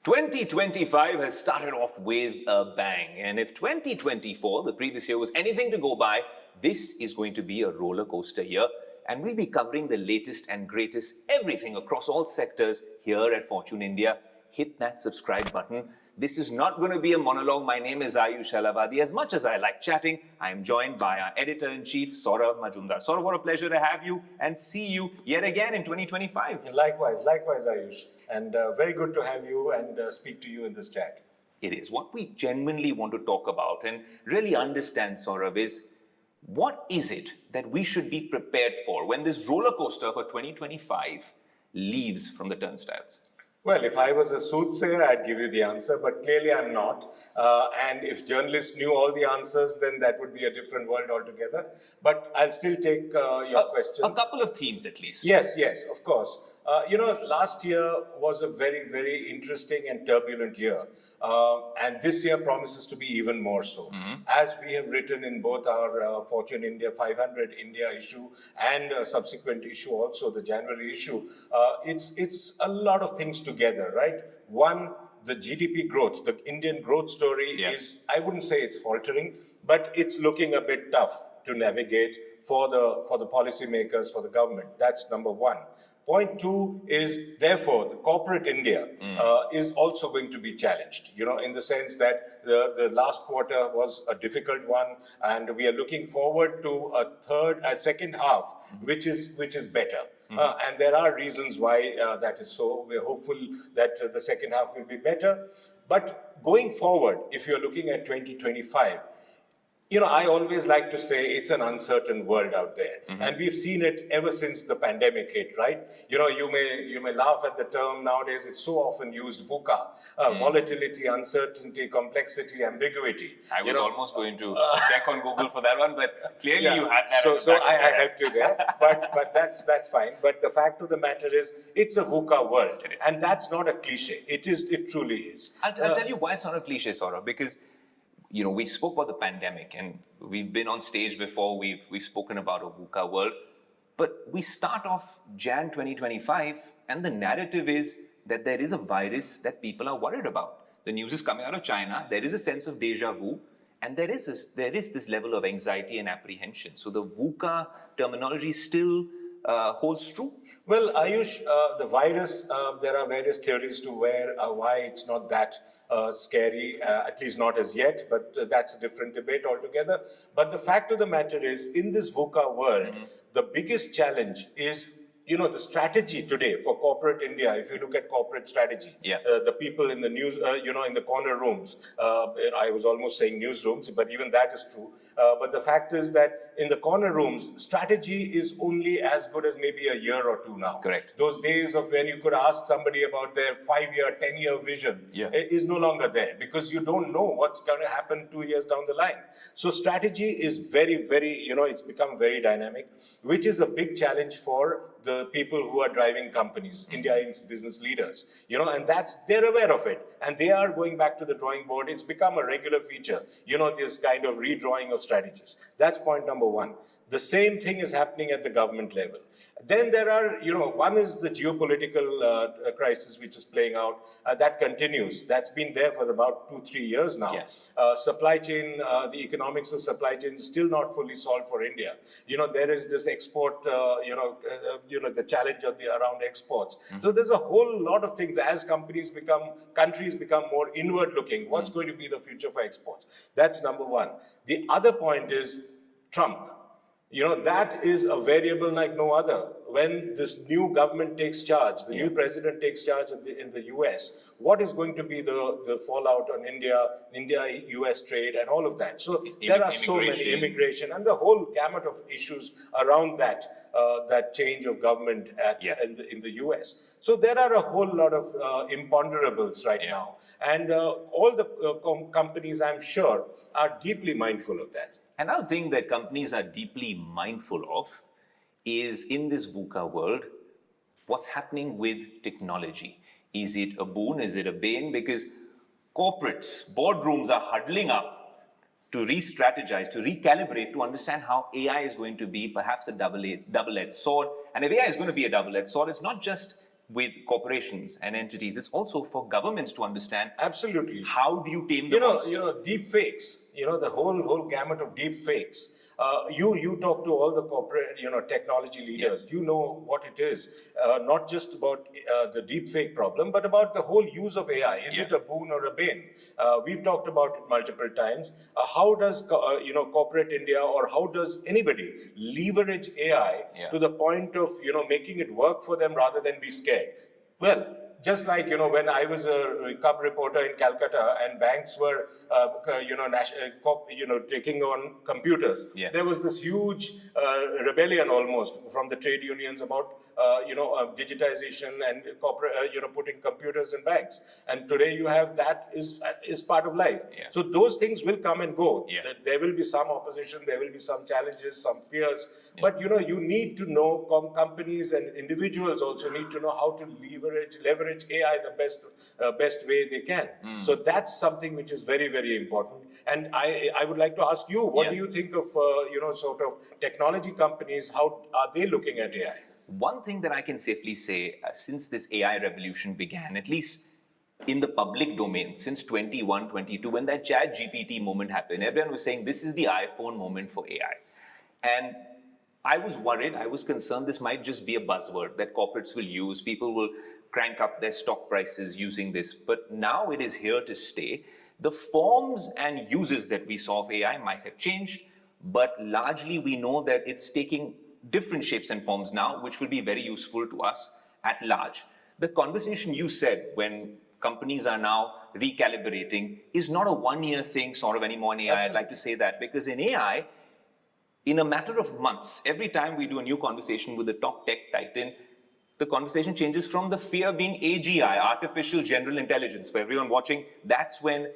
2025 has started off with a bang. And if 2024, the previous year, was anything to go by, this is going to be a roller coaster year. And we'll be covering the latest and greatest, everything across all sectors here at Fortune India. Hit that subscribe button. This is not going to be a monologue. My name is Ayush Ailawadi. As much as I like chatting, I am joined by our editor-in-chief, Sourav Majumdar. Sourav, what a pleasure to have you and see you yet again in 2025. Likewise, Ayush. And very good to have you and speak to you in this chat. It is. What we genuinely want to talk about and really understand, Sourav, is what is it that we should be prepared for when this roller coaster for 2025 leaves from the turnstiles? Well, if I was a soothsayer, I'd give you the answer, but clearly I'm not. And if journalists knew all the answers, then that would be a different world altogether. But I'll still take your question. A couple of themes at least. Yes, of course. Last year was a very, very interesting and turbulent year. And this year promises to be even more so. As we have written in both our Fortune India 500 India issue and subsequent issue also, the January issue, it's a lot of things together, right? One, the GDP growth, the Indian growth story is, I wouldn't say it's faltering, but it's looking a bit tough to navigate for the policymakers, for the government. That's number one. Point two is, therefore, the corporate India is also going to be challenged, in the sense that the last quarter was a difficult one, and we are looking forward to a second half, which is better. And there are reasons why that is so. We're hopeful that the second half will be better. But going forward, if you're looking at 2025, I always like to say it's an uncertain world out there. And we've seen it ever since the pandemic hit, right? You may laugh at the term nowadays, it's so often used, VUCA, volatility, uncertainty, complexity, ambiguity. I was almost going to check on Google for that one, but clearly you had that. So I helped you there, but that's fine. But the fact of the matter is, it's a VUCA world. And that's not a cliche. It truly is. I'll tell you why it's not a cliche, Sourav, because we spoke about the pandemic and we've been on stage before, we've spoken about a VUCA world, but we start off Jan 2025 and the narrative is that there is a virus that people are worried about. The news is coming out of China, there is a sense of deja vu, and there is this level of anxiety and apprehension. So the VUCA terminology still holds true? Well, Ayush, the virus, there are various theories to why it's not that scary, at least not as yet, but that's a different debate altogether. But the fact of the matter is, in this VUCA world, the biggest challenge is the strategy today for corporate India. If you look at corporate strategy, the people in the news, in the corner rooms, I was almost saying newsrooms, but even that is true. But the fact is that in the corner rooms, strategy is only as good as maybe a year or two now. Correct. Those days of when you could ask somebody about their 5-year, 10-year vision is no longer there, because you don't know what's going to happen 2 years down the line. So strategy is very, very, it's become very dynamic, which is a big challenge for the people who are driving companies, India's business leaders, and they're aware of it. And they are going back to the drawing board. It's become a regular feature, this kind of redrawing of strategies. That's point number one. The same thing is happening at the government level. Then there are, one is the geopolitical crisis which is playing out. That continues. That's been there for about 2-3 years now. Yes. Supply chain, the economics of supply chain is still not fully solved for India. There is this export, the challenge around exports. So there's a whole lot of things. As countries become more inward looking, what's going to be the future for exports? That's number one. The other point is Trump. That is a variable like no other. When this new government takes charge, the new president takes charge in the US, what is going to be the fallout on India-US trade and all of that? So there are so many, immigration and the whole gamut of issues around that change of government in the US. So there are a whole lot of imponderables right now. And all the companies, I'm sure, are deeply mindful of that. Another thing that companies are deeply mindful of is, in this VUCA world, what's happening with technology. Is it a boon? Is it a bane? Because corporates, boardrooms are huddling up to re-strategize, to recalibrate, to understand how AI is going to be perhaps a double-edged sword. And if AI is going to be a double-edged sword, it's not just with corporations and entities. It's also for governments to understand Absolutely. how do you tame the monster. Deep fakes, the whole gamut of deep fakes. You talk to all the corporate, technology leaders. You know what it is, not just about the deep fake problem, but about the whole use of AI. Is it a boon or a bane? We've talked about it multiple times. How does corporate India, or how does anybody leverage AI to the point of making it work for them rather than be scared? Well, just like, when I was a cub reporter in Calcutta and banks were, taking on computers, there was this huge rebellion almost from the trade unions about, digitization and corporate, putting computers in banks. And today you have that is part of life. So those things will come and go. There will be some opposition, there will be some challenges, some fears. But, you need to know, companies and individuals also need to know how to leverage AI the best way they can. So that's something which is very, very important. And I would like to ask you, what do you think of, sort of technology companies? How are they looking at AI? One thing that I can safely say, since this AI revolution began, at least in the public domain, since 21, 22, when that Chat GPT moment happened, everyone was saying this is the iPhone moment for AI. And I was worried, I was concerned this might just be a buzzword that corporates will use. People will crank up their stock prices using this. But now it is here to stay. The forms and uses that we saw of AI might have changed, but largely we know that it's taking different shapes and forms now, which will be very useful to us at large. The conversation you said when companies are now recalibrating is not a one-year thing sort of anymore in AI. Absolutely. I'd like to say that because in AI, in a matter of months, every time we do a new conversation with a top tech titan, the conversation changes from the fear being AGI, artificial general intelligence. For everyone watching, that's when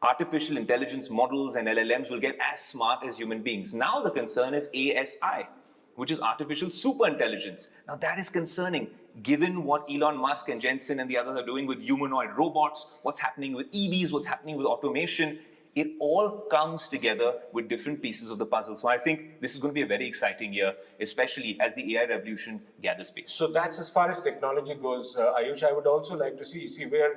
artificial intelligence models and LLMs will get as smart as human beings. Now the concern is ASI, which is artificial superintelligence. Now that is concerning, given what Elon Musk and Jensen and the others are doing with humanoid robots, what's happening with EVs, what's happening with automation. It all comes together with different pieces of the puzzle. So I think this is going to be a very exciting year, especially as the AI revolution gathers pace. So that's as far as technology goes. Ayush, I would also like to see we're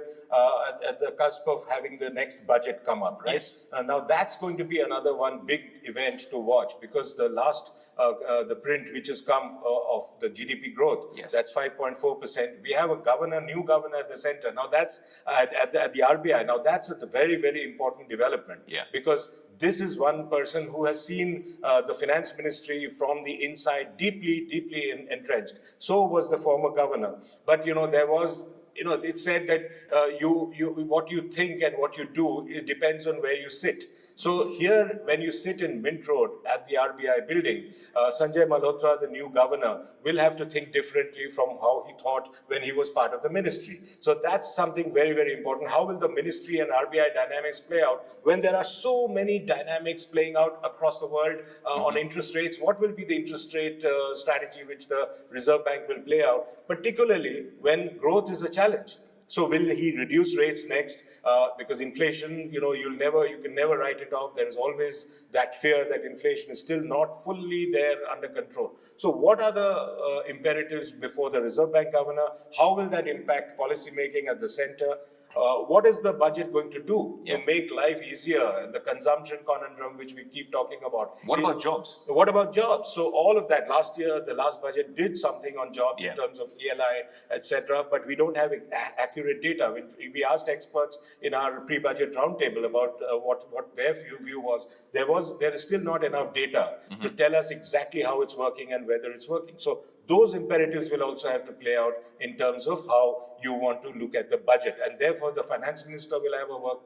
at the cusp of having the next budget come up, right? Yes. Now that's going to be another one big event to watch, because the last, the print which has come of the GDP growth, that's 5.4%. We have a new governor at the center. Now that's at the RBI. Now that's a very, very important development. Because this is one person who has seen the finance ministry from the inside deeply entrenched. So was the former governor. But, there was, it said that what you think and what you do, it depends on where you sit. So here, when you sit in Mint Road at the RBI building, Sanjay Malhotra, the new governor, will have to think differently from how he thought when he was part of the ministry. So that's something very, very important. How will the ministry and RBI dynamics play out when there are so many dynamics playing out across the world on interest rates? What will be the interest rate strategy which the Reserve Bank will play out, particularly when growth is a challenge? So will he reduce rates next? Because inflation, you can never write it off. There is always that fear that inflation is still not fully there under control. So what are the imperatives before the Reserve Bank governor? How will that impact policy making at the center? What is the budget going to do to make life easier, and the consumption conundrum which we keep talking about? What about jobs? What about jobs? So all of that, last year, the last budget did something on jobs in terms of ELI, etc. But we don't have accurate data. We asked experts in our pre-budget roundtable about what their view was. There is still not enough data to tell us exactly how it's working and whether it's working. So those imperatives will also have to play out in terms of how you want to look at the budget. And therefore, the finance minister will have a work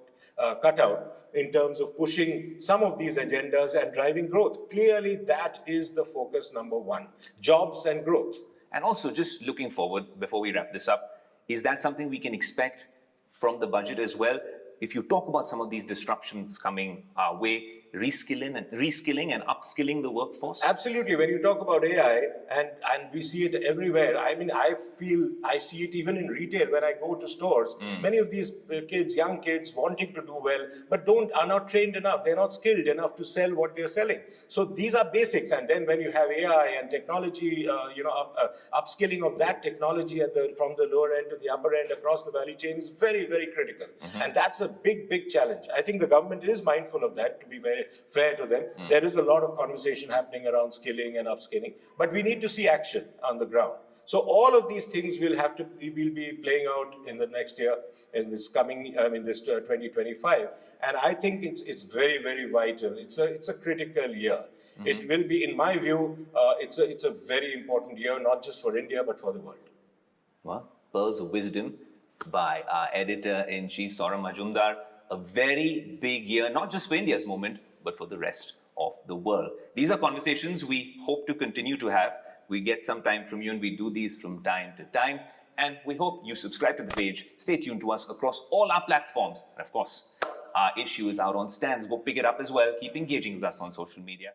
cut out in terms of pushing some of these agendas and driving growth. Clearly, that is the focus number one, jobs and growth. And also, just looking forward, before we wrap this up, is that something we can expect from the budget as well? If you talk about some of these disruptions coming our way, reskilling and upskilling the workforce? Absolutely. When you talk about AI, and we see it everywhere. I mean, I see it even in retail when I go to stores. Many of these kids, young kids, wanting to do well, but are not trained enough. They're not skilled enough to sell what they're selling. So these are basics. And then when you have AI and technology, upskilling of that technology from the lower end to the upper end across the value chain is very, very critical. And that's a big, big challenge. I think the government is mindful of that, to be very fair to them. There is a lot of conversation happening around skilling and upskilling, but we need to see action on the ground. So all of these things will be playing out in the next year, in this 2025. And I think it's very, very vital. It's a critical year. It will be, in my view, it's a very important year, not just for India, but for the world. Well, pearls of wisdom by our editor-in-chief, Sourav Majumdar. A very big year, not just for India's moment, but for the rest of the world. These are conversations we hope to continue to have. We get some time from you and we do these from time to time. And we hope you subscribe to the page, stay tuned to us across all our platforms. And of course, our issue is out on stands. Go pick it up as well. Keep engaging with us on social media.